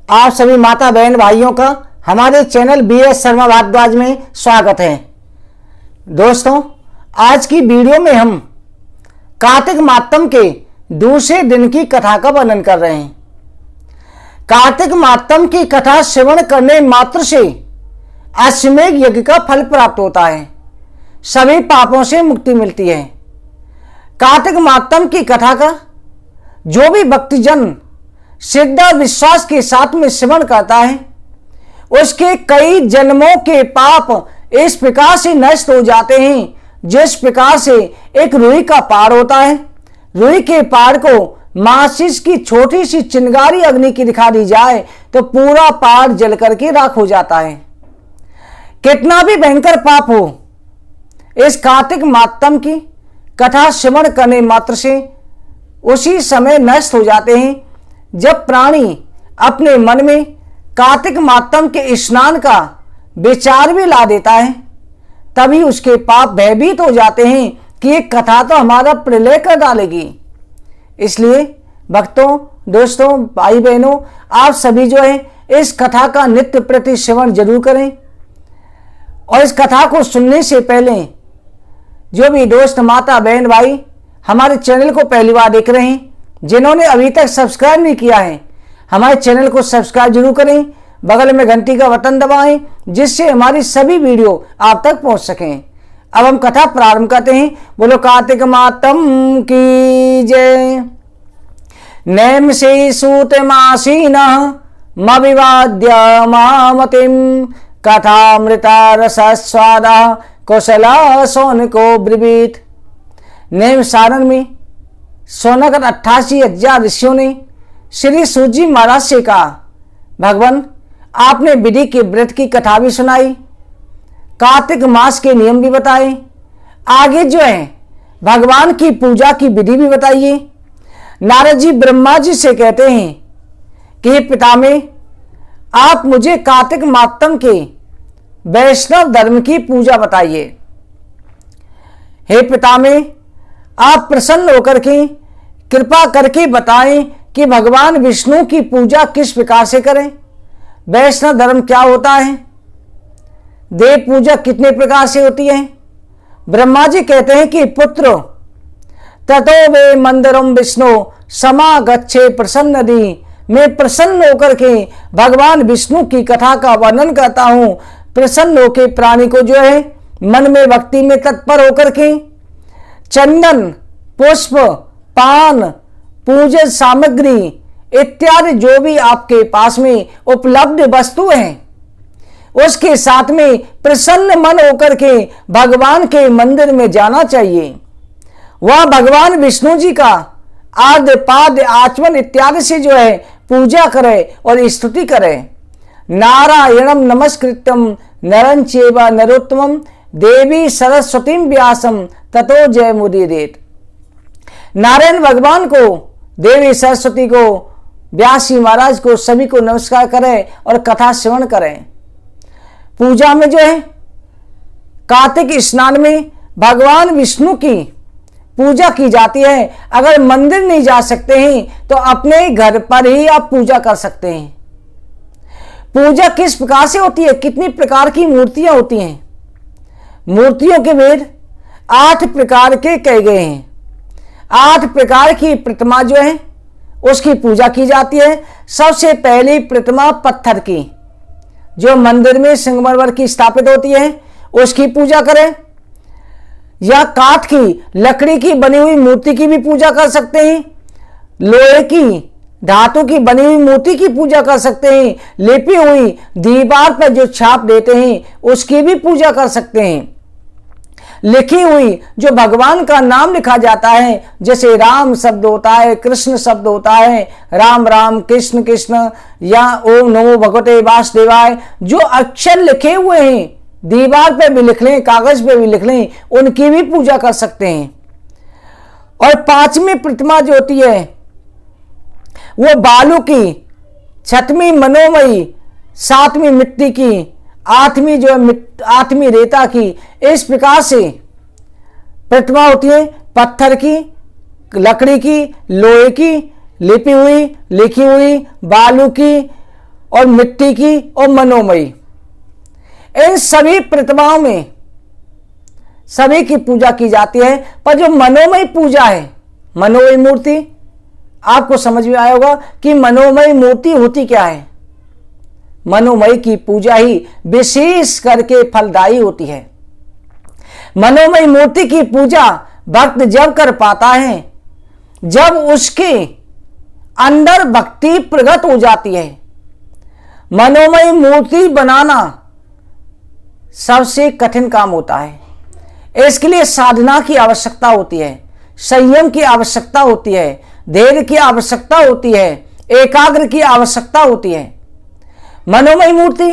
आप सभी माता बहन भाइयों का हमारे चैनल BS शर्मा भारद्वाज में स्वागत है। दोस्तों, आज की वीडियो में हम कार्तिक मातम के दूसरे दिन की कथा का वर्णन कर रहे हैं। कार्तिक मातम की कथा श्रवण करने मात्र से अश्वमेध यज्ञ का फल प्राप्त होता है, सभी पापों से मुक्ति मिलती है। कार्तिक मातम की कथा का जो भी भक्तजन श्रद्धा विश्वास के साथ में श्रवण करता है, उसके कई जन्मों के पाप इस प्रकार से नष्ट हो जाते हैं जिस प्रकार से एक रुई का पार होता है। रुई के पार को माचिस की छोटी सी चिंगारी अग्नि की दिखा दी जाए तो पूरा पार जल करके राख हो जाता है। कितना भी भयंकर पाप हो, इस कार्तिक मातम की कथा श्रवण करने मात्र से उसी समय नष्ट हो जाते हैं जब प्राणी अपने मन में कार्तिक मातम के स्नान का विचार भी ला देता है। तभी उसके पाप भयभीत हो जाते हैं कि ये कथा तो हमारा प्रलय कर डालेगी। इसलिए भक्तों, दोस्तों, भाई बहनों, आप सभी जो है इस कथा का नित्य प्रति श्रवण जरूर करें। और इस कथा को सुनने से पहले जो भी दोस्त, माता, बहन, भाई हमारे चैनल को पहली बार देख रहे हैं, जिन्होंने अभी तक सब्सक्राइब नहीं किया है, हमारे चैनल को सब्सक्राइब जरूर करें। बगल में घंटी का बटन दबाएं जिससे हमारी सभी वीडियो आप तक पहुंच सकें। अब हम कथा प्रारंभ करते हैं। बोलो कार्तिक मातम की जय। नैम से सूत मासीन मविवाद्य मामतिम कथामृता रसस्वादा कौशला सौनको ब्रवीत। नैम सारण में सोनाकर 88,000 ऋषियों ने श्री सूत जी महाराज से कहा, भगवान आपने विधि के व्रत की कथा भी सुनाई, कार्तिक मास के नियम भी बताए, आगे जो है भगवान की पूजा की विधि भी बताइए। नारद जी ब्रह्मा जी से कहते हैं कि हे पितामह, आप मुझे कार्तिक मातम के वैष्णव धर्म की पूजा बताइए। हे पितामह, आप प्रसन्न होकर के कृपा करके बताएं कि भगवान विष्णु की पूजा किस प्रकार से करें, वैष्णव धर्म क्या होता है, देव पूजा कितने प्रकार से होती है। ब्रह्मा जी कहते हैं कि पुत्र ततो वे मंदिरम विष्णु समागच्छे प्रसन्न दी। मैं प्रसन्न होकर के भगवान विष्णु की कथा का वर्णन करता हूं। प्रसन्न होकर प्राणी को जो है मन में भक्ति में तत्पर होकर के चंदन, पुष्प, पान, पूजन सामग्री इत्यादि जो भी आपके पास में उपलब्ध वस्तु हैं, उसके साथ में प्रसन्न मन होकर के भगवान के मंदिर में जाना चाहिए। वह भगवान विष्णु जी का आद्य पाद्य आचमन इत्यादि से जो है पूजा करे और स्तुति करे। नारायणम नमस्कृत्यम नरं चैव नरोत्तमं देवी सरस्वतीं व्यासं ततो जय मुदीरेत। नारायण भगवान को, देवी सरस्वती को, व्यास जी महाराज को, सभी को नमस्कार करें और कथा श्रवण करें। पूजा में जो है कार्तिक स्नान में भगवान विष्णु की पूजा की जाती है। अगर मंदिर नहीं जा सकते हैं तो अपने घर पर ही आप पूजा कर सकते हैं। पूजा किस प्रकार से होती है, कितनी प्रकार की मूर्तियां होती हैं। मूर्तियों के भेद 8 प्रकार के कहे गए हैं। 8 प्रकार की प्रतिमा जो है उसकी पूजा की जाती है। सबसे पहली प्रतिमा पत्थर की, जो मंदिर में संगमरमर की स्थापित होती है, उसकी पूजा करें। या काठ की, लकड़ी की बनी हुई मूर्ति की भी पूजा कर सकते हैं। लोहे की, धातु की बनी हुई मूर्ति की पूजा कर सकते हैं। लिपी हुई दीवार पर जो छाप देते हैं उसकी भी पूजा कर सकते हैं। लिखी हुई जो भगवान का नाम लिखा जाता है, जैसे राम शब्द होता है, कृष्ण शब्द होता है, राम राम, कृष्ण कृष्ण, या ओम नमो भगवते वासुदेवाय, जो अक्षर लिखे हुए हैं दीवार पे भी लिख लें, कागज पे भी लिख लें, उनकी भी पूजा कर सकते हैं। और 5वीं प्रतिमा जो होती है वो बालू की, 6वीं मनोमयी, 7वीं मिट्टी की, 8वीं जो है 8वीं रेता की। इस प्रकार से प्रतिमा होती है। पत्थर की, लकड़ी की, लोहे की, लिपी हुई, लिखी हुई, बालू की और मिट्टी की और मनोमयी, इन सभी प्रतिमाओं में सभी की पूजा की जाती है। पर जो मनोमयी पूजा है, मनोमयी मूर्ति, आपको समझ में आया होगा कि मनोमयी मूर्ति होती क्या है। मनोमयी की पूजा ही विशेष करके फलदायी होती है। मनोमयी मूर्ति की पूजा भक्त जब कर पाता है जब उसके अंदर भक्ति प्रकट हो जाती है। मनोमयी मूर्ति बनाना सबसे कठिन काम होता है। इसके लिए साधना की आवश्यकता होती है, संयम की आवश्यकता होती है, धैर्य की आवश्यकता होती है, एकाग्र की आवश्यकता होती है। मनोमयी मूर्ति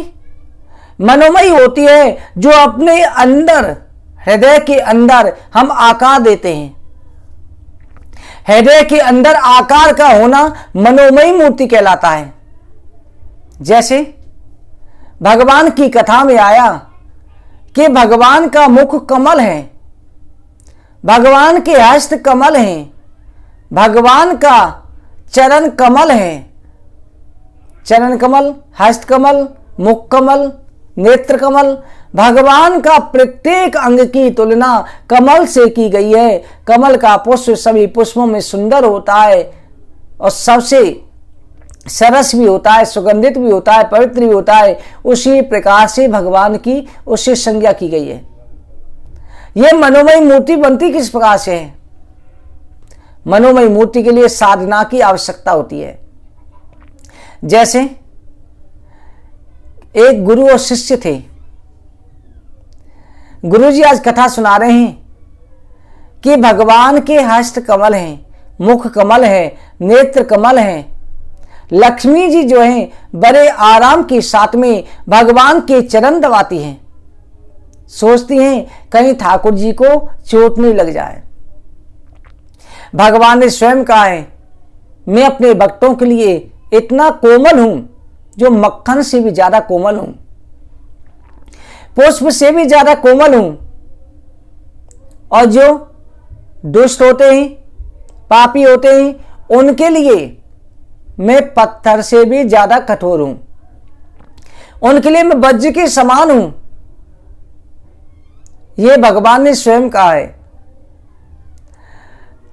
मनोमयी होती है जो अपने अंदर, हृदय के अंदर हम आकार देते हैं। हृदय के अंदर आकार का होना मनोमयी मूर्ति कहलाता है। जैसे भगवान की कथा में आया कि भगवान का मुख कमल है, भगवान के हस्त कमल हैं, भगवान का चरण कमल है। चरण कमल, हस्त कमल, मुख कमल, नेत्र कमल, भगवान का प्रत्येक अंग की तुलना कमल से की गई है। कमल का पुष्प सभी पुष्पों में सुंदर होता है और सबसे सरस भी होता है, सुगंधित भी होता है, पवित्र भी होता है। उसी प्रकार से भगवान की उससे संज्ञा की गई है। यह मनोमयी मूर्ति बनती किस प्रकार से है? मनोमयी मूर्ति के लिए साधना की आवश्यकता होती है। जैसे एक गुरु और शिष्य थे। गुरुजी आज कथा सुना रहे हैं कि भगवान के हस्त कमल हैं, मुख कमल है, नेत्र कमल हैं। लक्ष्मी जी जो हैं बड़े आराम के साथ में भगवान के चरण दबाती हैं, सोचती हैं कहीं ठाकुर जी को चोट नहीं लग जाए। भगवान ने स्वयं कहा है, मैं अपने भक्तों के लिए इतना कोमल हूं जो मक्खन से भी ज्यादा कोमल हूं, पुष्प से भी ज्यादा कोमल हूं, और जो दुष्ट होते हैं, पापी होते हैं, उनके लिए मैं पत्थर से भी ज्यादा कठोर हूं, उनके लिए मैं वज्र के समान हूं। यह भगवान ने स्वयं कहा है।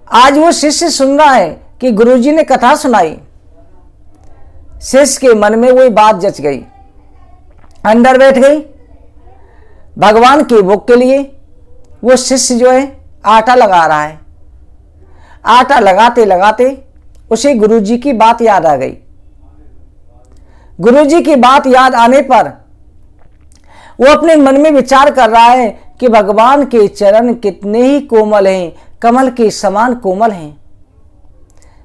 आज वो शिष्य सुन रहा है कि गुरुजी ने कथा सुनाई, शिष्य के मन में वही बात जच गई, अंदर बैठ गई। भगवान के भोग के लिए वो शिष्य जो है आटा लगा रहा है। आटा लगाते लगाते उसे गुरुजी की बात याद आ गई। गुरुजी की बात याद आने पर वो अपने मन में विचार कर रहा है कि भगवान के चरण कितने ही कोमल हैं, कमल के समान कोमल हैं।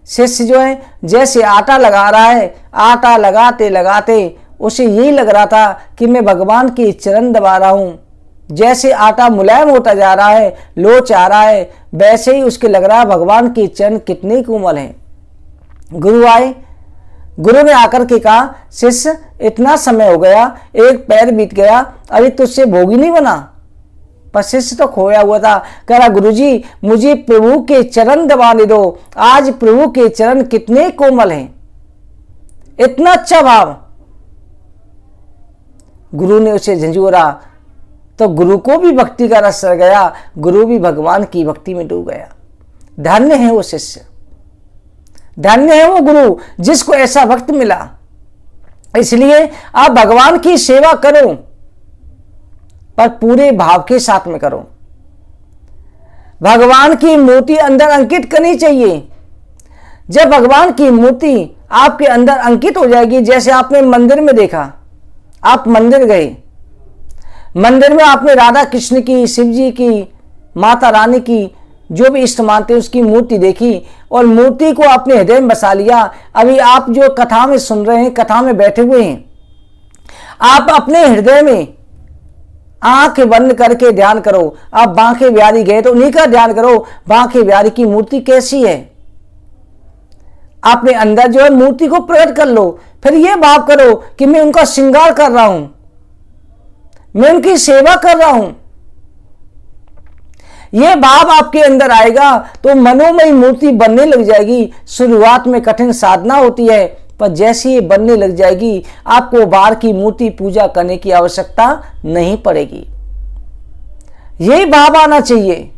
शिष्य जो है जैसे आटा लगा रहा है, आटा लगाते लगाते उसे यही लग रहा था कि मैं भगवान के चरण दबा रहा हूं। जैसे आटा मुलायम होता जा रहा है, लोच आ रहा है, वैसे ही उसके लग रहा है भगवान के चरण कितने कोमल हैं। गुरु आए, गुरु ने आकर के कहा, शिष्य इतना समय हो गया, एक पैर बीत गया, अभी तुझसे भोगी नहीं बना। पर शिष्य तो खोया हुआ था, कह रहा गुरुजी मुझे प्रभु के चरण दबाने दो। आज प्रभु के चरण कितने कोमल हैं, इतना अच्छा भाव। गुरु ने उसे झंझोरा तो गुरु को भी भक्ति का रस चढ़ गया, गुरु भी भगवान की भक्ति में डूब गया। धन्य है वो शिष्य, धन्य है वो गुरु जिसको ऐसा भक्त मिला। इसलिए आप भगवान की सेवा करो, पर पूरे भाव के साथ में करो। भगवान की मूर्ति अंदर अंकित करनी चाहिए। जब भगवान की मूर्ति आपके अंदर अंकित हो जाएगी, जैसे आपने मंदिर में देखा, आप मंदिर गए, मंदिर में आपने राधा कृष्ण की, शिव जी की, माता रानी की, जो भी इष्ट मानते हैं उसकी मूर्ति देखी और मूर्ति को अपने हृदय में बसा लिया। अभी आप जो कथा में सुन रहे हैं, कथा में बैठे हुए हैं, आप अपने हृदय में आंख बंद करके ध्यान करो। आप बांके बिहारी गए तो उन्हीं का ध्यान करो, बांके बिहारी की मूर्ति कैसी है। अपने अंदर जो है मूर्ति को प्रकट कर लो, फिर यह भाव करो कि मैं उनका श्रृंगार कर रहा हूं, मैं उनकी सेवा कर रहा हूं। यह भाव आपके अंदर आएगा तो मनोमयी मूर्ति बनने लग जाएगी। शुरुआत में कठिन साधना होती है, पर जैसे ये बनने लग जाएगी आपको बाहर की मूर्ति पूजा करने की आवश्यकता नहीं पड़ेगी। यही भाव आना चाहिए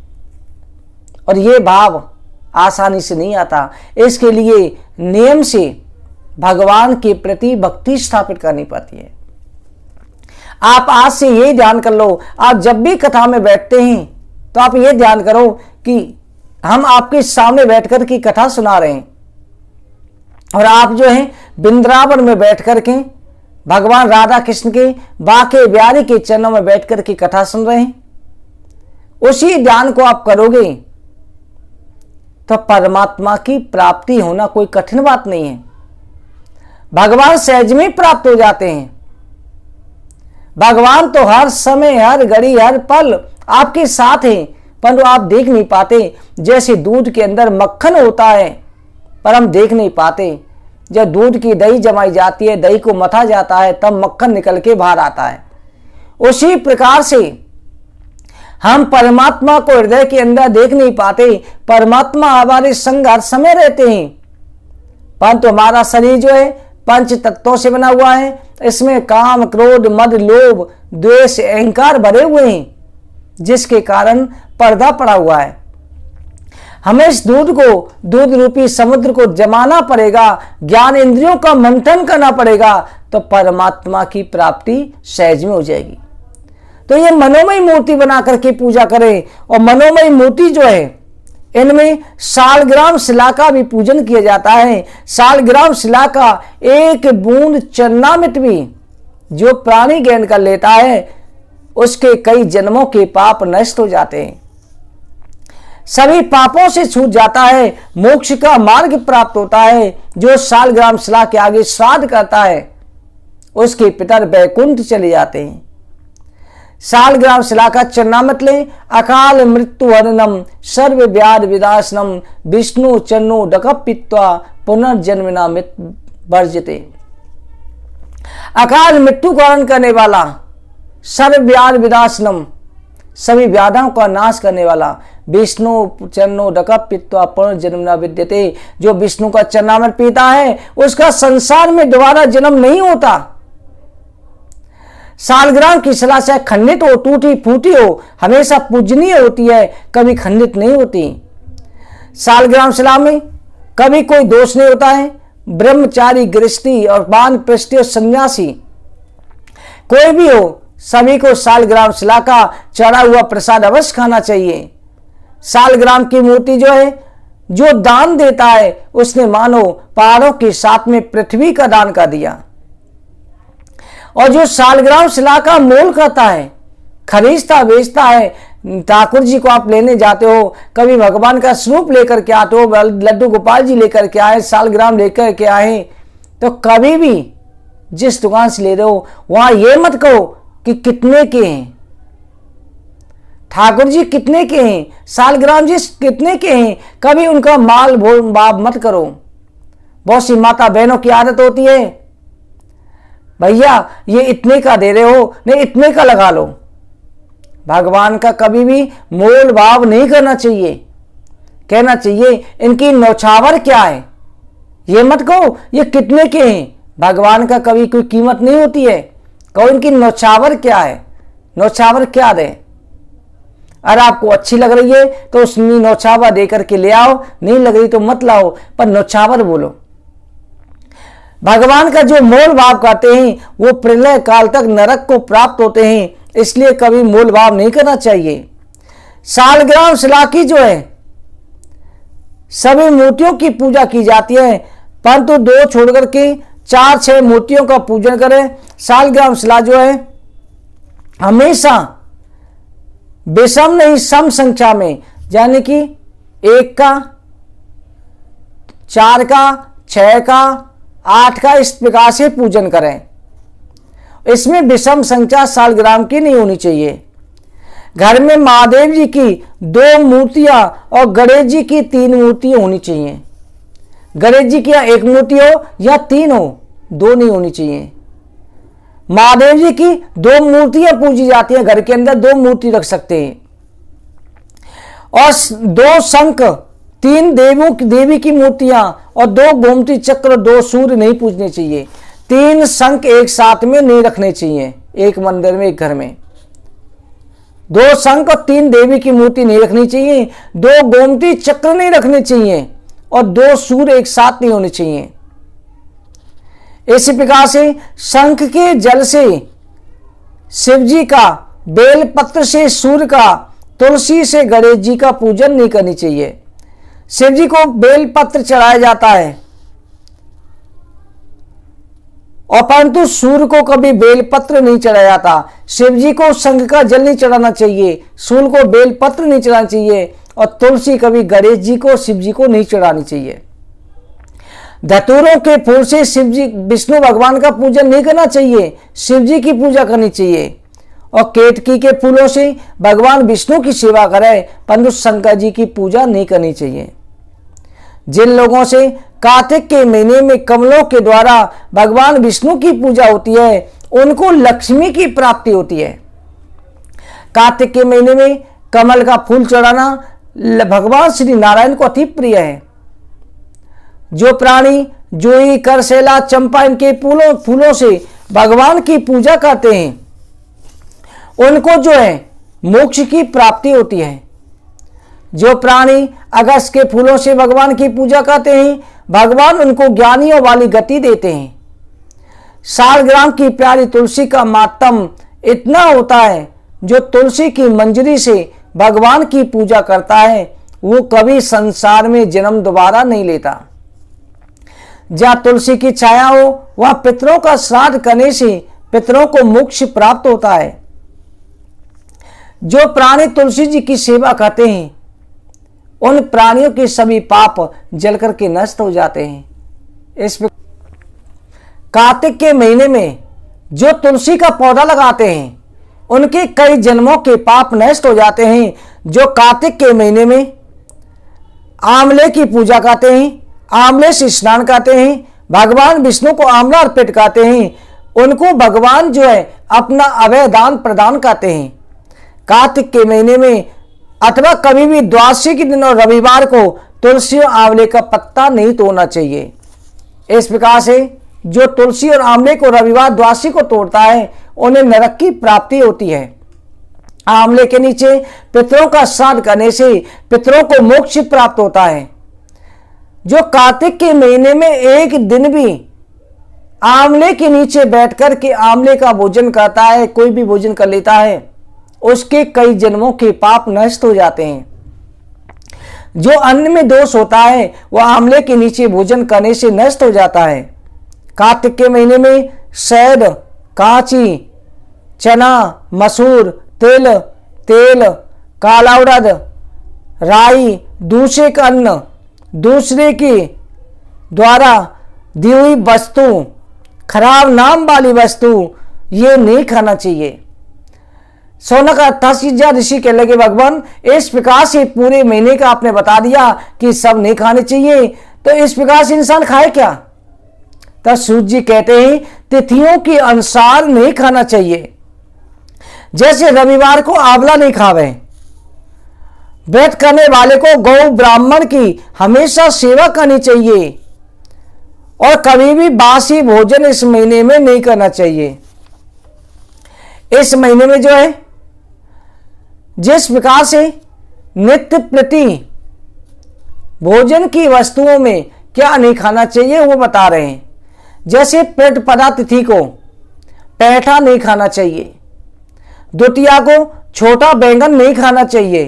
और ये भाव आसानी से नहीं आता। इसके लिए नियम से भगवान के प्रति भक्ति स्थापित करनी पड़ती है। आप आज से यही ध्यान कर लो, आप जब भी कथा में बैठते हैं तो आप ये ध्यान करो कि हम आपके सामने बैठकर की कथा सुना रहे हैं और आप जो है वृंदावन में बैठ करके भगवान राधा कृष्ण के बाके बिहारी के चरणों में बैठकर की कथा सुन रहे हैं। उसी ध्यान को आप करोगे तो परमात्मा की प्राप्ति होना कोई कठिन बात नहीं है। भगवान सहज में प्राप्त हो जाते हैं। भगवान तो हर समय, हर घड़ी, हर पल आपके साथ हैं, परंतु आप देख नहीं पाते। जैसे दूध के अंदर मक्खन होता है पर हम देख नहीं पाते। जब दूध की दही जमाई जाती है, दही को मथा जाता है, तब मक्खन निकल के बाहर आता है। उसी प्रकार से हम परमात्मा को हृदय के अंदर देख नहीं पाते। परमात्मा हमारे संग हर समय रहते हैं, परंतु हमारा शरीर जो है पंच तत्वों से बना हुआ है। इसमें काम, क्रोध, मद, लोभ, द्वेष, अहंकार भरे हुए हैं, जिसके कारण पर्दा पड़ा हुआ है। हमें इस दूध को, दूध रूपी समुद्र को जमाना पड़ेगा, ज्ञान इंद्रियों का मंथन करना पड़ेगा, तो परमात्मा की प्राप्ति सहज में हो जाएगी। तो ये मनोमय मूर्ति बना करके पूजा करें। और मनोमय मूर्ति जो है इनमें सालग्राम शिला का भी पूजन किया जाता है। सालग्राम शिला का एक बूंद चरणामृत भी जो प्राणी ग्रहण कर लेता है उसके कई जन्मों के पाप नष्ट हो जाते हैं, सभी पापों से छूट जाता है, मोक्ष का मार्ग प्राप्त होता है। जो सालग्राम शिला के आगे श्राद्ध करता है उसके पितर वैकुंठ चले जाते हैं। सालग्राम शिला का चरणामृत लें। अकाल मृत्यु हरणम सर्व व्याध विदासनम विष्णु चन्नो डकपित्वा पुनर्जन्मना वर्जते। अकाल मृत्यु का हरण करने वाला, सर्व व्याध विदासनम सभी व्याधों का नाश करने वाला, विष्णु चन्नो डकपित्वा पुनर्जन्मना विद्यते। जो विष्णु का चरणामृत पीता है उसका संसार में दोबारा जन्म नहीं होता। सालग्राम की शिला से खंडित हो, टूटी फूटी हो, हमेशा पूजनीय होती है, कभी खंडित नहीं होती। सालग्राम शिला में कभी कोई दोष नहीं होता है। ब्रह्मचारी, गृहस्थी और वानप्रस्थी और सन्यासी कोई भी हो, सभी को सालग्राम शिला का चढ़ा हुआ प्रसाद अवश्य खाना चाहिए। सालग्राम की मूर्ति जो है, जो दान देता है उसने मानो पहाड़ों के साथ में पृथ्वी का दान कर दिया। और जो सालग्राम शिला का मोल करता है, खरीदता बेचता है, ठाकुर जी को आप लेने जाते हो, कभी भगवान का स्वरूप लेकर के आते हो, लड्डू गोपाल जी लेकर के आए, सालग्राम लेकर के आए, तो कभी भी जिस दुकान से ले रहे हो वहां ये मत कहो कि कितने के हैं, ठाकुर जी कितने के हैं, सालग्राम जी कितने के हैं। कभी उनका माल भाव मत करो। बहुत सी माता बहनों की आदत होती है, भैया ये इतने का दे रहे हो, नहीं इतने का लगा लो। भगवान का कभी भी मोल भाव नहीं करना चाहिए। कहना चाहिए इनकी नौछावर क्या है, ये मत कहो ये कितने के हैं। भगवान का कभी कोई कीमत नहीं होती है। कहो इनकी नौछावर क्या है, नौछावर क्या दे। अगर आपको अच्छी लग रही है तो उस नौछावर दे करके ले आओ, नहीं लग रही तो मत लाओ, पर नौछावर बोलो। भगवान का जो मोल भाव करते हैं वो प्रलय काल तक नरक को प्राप्त होते हैं, इसलिए कभी मोल भाव नहीं करना चाहिए। सालग्राम शिला की जो है सभी मूर्तियों की पूजा की जाती है, परंतु दो छोड़कर के 4-6 मूर्तियों का पूजन करें। सालग्राम शिला जो है हमेशा विषम नहीं सम संख्या में, यानी कि 1 का, 4 का, 6 का, 8 का, इस प्रकार से पूजन करें। इसमें विषम संख्या सालग्राम की नहीं होनी चाहिए। घर में महादेव जी की 2 मूर्तियां और गणेश जी की 3 मूर्तियां होनी चाहिए। गणेश जी की या 1 मूर्ति हो या 3 हो, 2 नहीं होनी चाहिए। महादेव जी की 2 मूर्तियां पूजी जाती हैं, घर के अंदर 2 मूर्ति रख सकते हैं। और 2 शंख 3 देवी की मूर्तियां और 2 गोमती चक्र, 2 सूर्य नहीं पूजने चाहिए। 3 शंख एक साथ में नहीं रखने चाहिए एक मंदिर में, एक घर में। 2 शंख और 3 देवी की मूर्ति नहीं रखनी चाहिए, 2 गोमती चक्र नहीं रखने चाहिए और 2 सूर्य एक साथ नहीं होने चाहिए। इसी प्रकार से शंख के जल से शिव जी का, बेल पत्र से सूर्य का, तुलसी से गणेश जी का पूजन नहीं करनी चाहिए। शिव जी को बेल पत्र चढ़ाया जाता है और परंतु सूर्य को कभी बेल पत्र नहीं चढ़ाया जाता। शिव जी को शंख का जल नहीं चढ़ाना चाहिए, सूर्य को बेल पत्र नहीं चढ़ाना चाहिए और तुलसी कभी गणेश जी को, शिव जी को नहीं चढ़ानी चाहिए। धतूरों के फूल से शिव जी, विष्णु भगवान का पूजन नहीं करना चाहिए, शिव जी की पूजा करनी चाहिए। और केतकी के फूलों से भगवान विष्णु की सेवा करें, परंतु शंकर जी की पूजा नहीं करनी चाहिए। जिन लोगों से कार्तिक के महीने में कमलों के द्वारा भगवान विष्णु की पूजा होती है, उनको लक्ष्मी की प्राप्ति होती है। कार्तिक के महीने में कमल का फूल चढ़ाना भगवान श्री नारायण को अति प्रिय है। जो प्राणी जूही, करसेला, चंपा इनके फूलों से भगवान की पूजा करते हैं, उनको जो है मोक्ष की प्राप्ति होती है। जो प्राणी अगस्त के फूलों से भगवान की पूजा करते हैं, भगवान उनको ज्ञानियों वाली गति देते हैं। 60 ग्राम की प्यारी तुलसी का मातम इतना होता है, जो तुलसी की मंजरी से भगवान की पूजा करता है, वो कभी संसार में जन्म दोबारा नहीं लेता। जहाँ तुलसी की छाया हो, वहां पितरों का श्राद्ध करने से पितरों को मोक्ष प्राप्त होता है। जो प्राणी तुलसी जी की सेवा करते हैं, उन प्राणियों के सभी पाप जलकर के नष्ट हो जाते हैं। इस कार्तिक के महीने में जो तुलसी का पौधा लगाते हैं, उनके कई जन्मों के पाप नष्ट हो जाते हैं। जो कार्तिक के महीने में आंवले की पूजा करते हैं, आंवले से स्नान करते हैं, भगवान विष्णु को आंवला अर्पित करते हैं, उनको भगवान जो है अपना अभय दान प्रदान करते हैं। कार्तिक के महीने में अथवा कभी भी द्वादशी के दिन और रविवार को तुलसी और आंवले का पत्ता नहीं तोड़ना चाहिए। इस प्रकार से जो तुलसी और आंवले को रविवार द्वादशी को तोड़ता है, उन्हें नरक की प्राप्ति होती है। आंवले के नीचे पितरों का श्राद्ध करने से पितरों को मोक्ष प्राप्त होता है। जो कार्तिक के महीने में एक दिन भी आंवले के नीचे बैठकर के आंवले का भोजन करता है, कोई भी भोजन कर लेता है, उसके कई जन्मों के पाप नष्ट हो जाते हैं। जो अन्न में दोष होता है, वह आंवले के नीचे भोजन करने से नष्ट हो जाता है। कार्तिक के महीने में शहद, कांची, चना, मसूर, तेल, काला उड़द, राई, दूसरे का अन्न, दूसरे की द्वारा दी हुई वस्तु, खराब नाम वाली वस्तु, ये नहीं खाना चाहिए। सोना का 88,000 ऋषि कह लगे भगवान, इस प्रकार से पूरे महीने का आपने बता दिया कि सब नहीं खाने चाहिए, तो इस प्रकार से इंसान खाए क्या? तब सूर्य जी कहते हैं तिथियों के अनुसार नहीं खाना चाहिए। जैसे रविवार को आंवला नहीं खावे, व्रत करने वाले को गौ ब्राह्मण की हमेशा सेवा करनी चाहिए और कभी भी बासी भोजन इस महीने में नहीं करना चाहिए। इस महीने में जो है जिस प्रकार से नित्य प्रति भोजन की वस्तुओं में क्या नहीं खाना चाहिए वो बता रहे हैं। जैसे प्रतिपदा तिथि को पैठा नहीं खाना चाहिए, द्वितीया को छोटा बैंगन नहीं खाना चाहिए,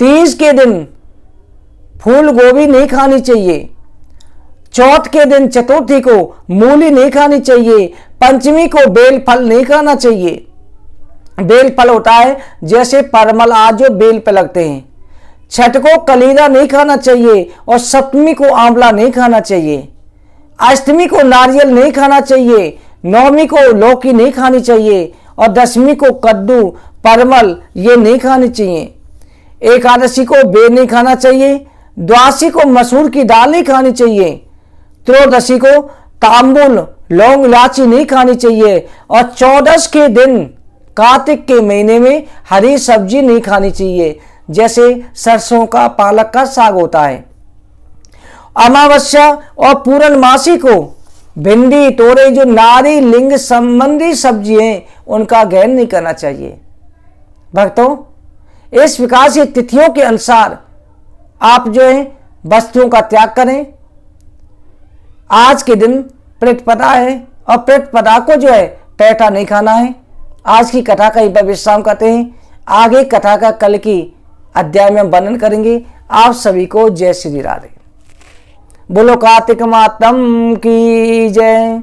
तीज के दिन फूल गोभी नहीं खानी चाहिए, चौथ के दिन चतुर्थी को मूली नहीं खानी चाहिए, पंचमी को बेल फल नहीं खाना चाहिए। बेल फल होता है जैसे परमल आज जो बेल पे लगते हैं। छठ को कलीरा नहीं खाना चाहिए और सप्तमी को आंवला नहीं खाना चाहिए। अष्टमी को नारियल नहीं खाना चाहिए, नवमी को लौकी नहीं खानी चाहिए और दशमी को कद्दू, परमल ये नहीं खानी चाहिए। एकादशी को बेर नहीं खाना चाहिए, द्वादशी को मसूर की दाल नहीं खानी चाहिए, त्रयोदशी को तांबुल, लौंग, इलायची नहीं खानी चाहिए और 14 के दिन कार्तिक के महीने में हरी सब्जी नहीं खानी चाहिए। जैसे सरसों का, पालक का साग होता है। अमावस्या और पूर्णमासी को भिंडी, तोरई, जो नारी लिंग संबंधी सब्जी हैं, उनका ग्रहण नहीं करना चाहिए। भक्तों, इस प्रकार से तिथियों के अनुसार आप जो है वस्तुओं का त्याग करें। आज के दिन प्रतिपदा है और प्रतिपदा को जो है पैठा नहीं खाना है। आज की कथा का ही विश्राम करते हैं। आगे कथा का कल की अध्याय में वर्णन करेंगे। आप सभी को जय श्री राधे। बोलो कार्तिक मातम की जय।